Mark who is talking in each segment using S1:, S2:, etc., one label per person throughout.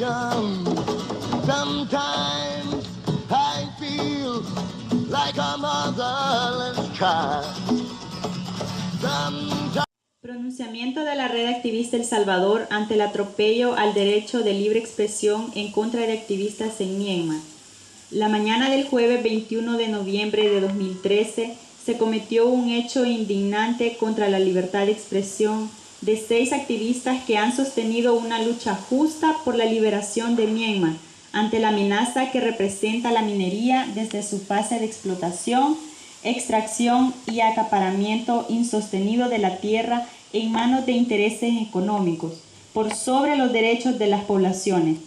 S1: freedom. Sometimes I feel like a motherless child.
S2: Pronunciamiento de la Red Activista El Salvador ante el atropello al derecho de libre expresión en contra de activistas en Myanmar. La mañana del jueves 21 de noviembre de 2013 se cometió un hecho indignante contra la libertad de expresión de 6 activistas que han sostenido una lucha justa por la liberación de Myanmar ante la amenaza que representa la minería desde su fase de explotación, extracción y acaparamiento insostenido de la tierra en manos de intereses económicos por sobre los derechos de las poblaciones.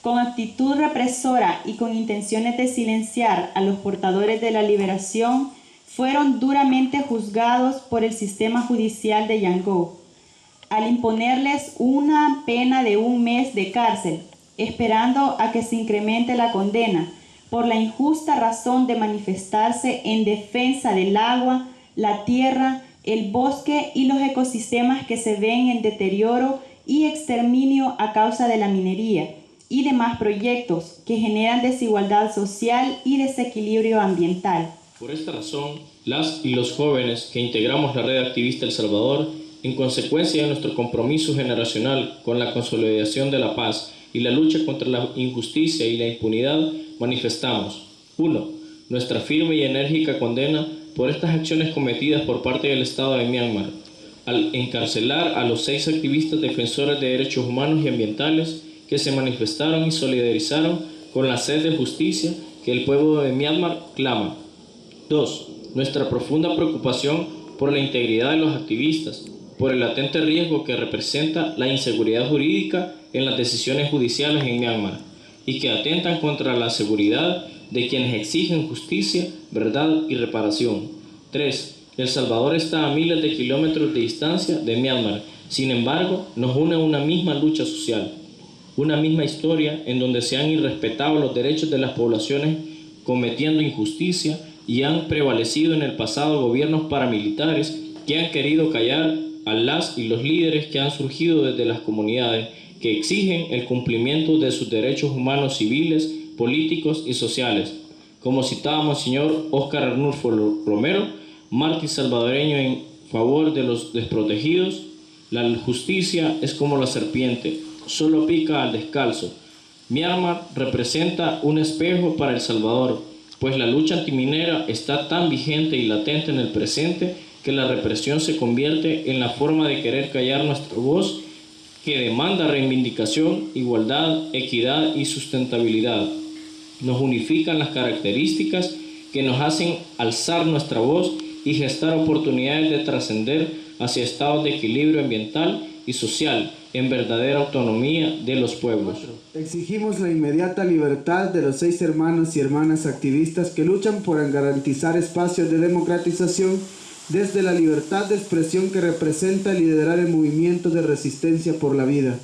S2: Con actitud represora y con intenciones de silenciar a los portadores de la liberación, fueron duramente juzgados por el sistema judicial de Yangon, al imponerles una pena de 1 mes de cárcel, esperando a que se incremente la condena, por la injusta razón de manifestarse en defensa del agua, la tierra, el bosque y los ecosistemas que se ven en deterioro y exterminio a causa de la minería y demás proyectos que generan desigualdad social y desequilibrio ambiental.
S3: Por esta razón, las y los jóvenes que integramos la Red Activista El Salvador, en consecuencia de nuestro compromiso generacional con la consolidación de la paz y la lucha contra la injusticia y la impunidad, manifestamos: 1. Nuestra firme y enérgica condena por estas acciones cometidas por parte del Estado de Myanmar, al encarcelar a los 6 activistas defensores de derechos humanos y ambientales que se manifestaron y solidarizaron con la sed de justicia que el pueblo de Myanmar clama. 2. Nuestra profunda preocupación por la integridad de los activistas, por el latente riesgo que representa la inseguridad jurídica en las decisiones judiciales en Myanmar y que atentan contra la seguridad de quienes exigen justicia, verdad y reparación. 3. El Salvador está a miles de kilómetros de distancia de Myanmar, sin embargo, nos une una misma lucha social, una misma historia en donde se han irrespetado los derechos de las poblaciones cometiendo injusticia y han prevalecido en el pasado gobiernos paramilitares que han querido callar a las y los líderes que han surgido desde las comunidades que exigen el cumplimiento de sus derechos humanos civiles, políticos y sociales. Como citaba Monseñor Óscar Arnulfo Romero, mártir salvadoreño en favor de los desprotegidos: la justicia es como la serpiente, solo pica al descalzo. Myanmar representa un espejo para El Salvador, pues la lucha antiminera está tan vigente y latente en el presente que la represión se convierte en la forma de querer callar nuestra voz que demanda reivindicación, igualdad, equidad y sustentabilidad. Nos unifican las características que nos hacen alzar nuestra voz y gestar oportunidades de trascender hacia estados de equilibrio ambiental y social en verdadera autonomía de los pueblos.
S4: Exigimos la inmediata libertad de los 6 hermanos y hermanas activistas que luchan por garantizar espacios de democratización desde la libertad de expresión que representa liderar el movimiento de resistencia por la vida.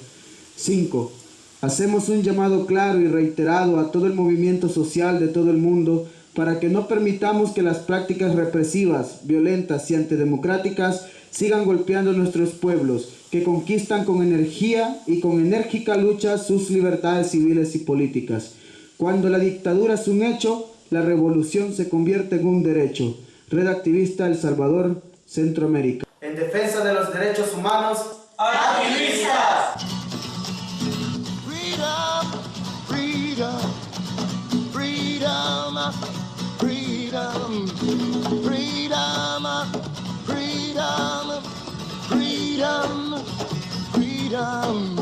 S4: 5. Hacemos un llamado claro y reiterado a todo el movimiento social de todo el mundo para que no permitamos que las prácticas represivas, violentas y antidemocráticas sigan golpeando nuestros pueblos, que conquistan con energía y con enérgica lucha sus libertades civiles y políticas. Cuando la dictadura es un hecho, la revolución se convierte en un derecho. Red Activista El Salvador, Centroamérica.
S5: En defensa de los derechos humanos, ¡activistas!
S1: Freedom, freedom, freedom, freedom, freedom, freedom, freedom, freedom.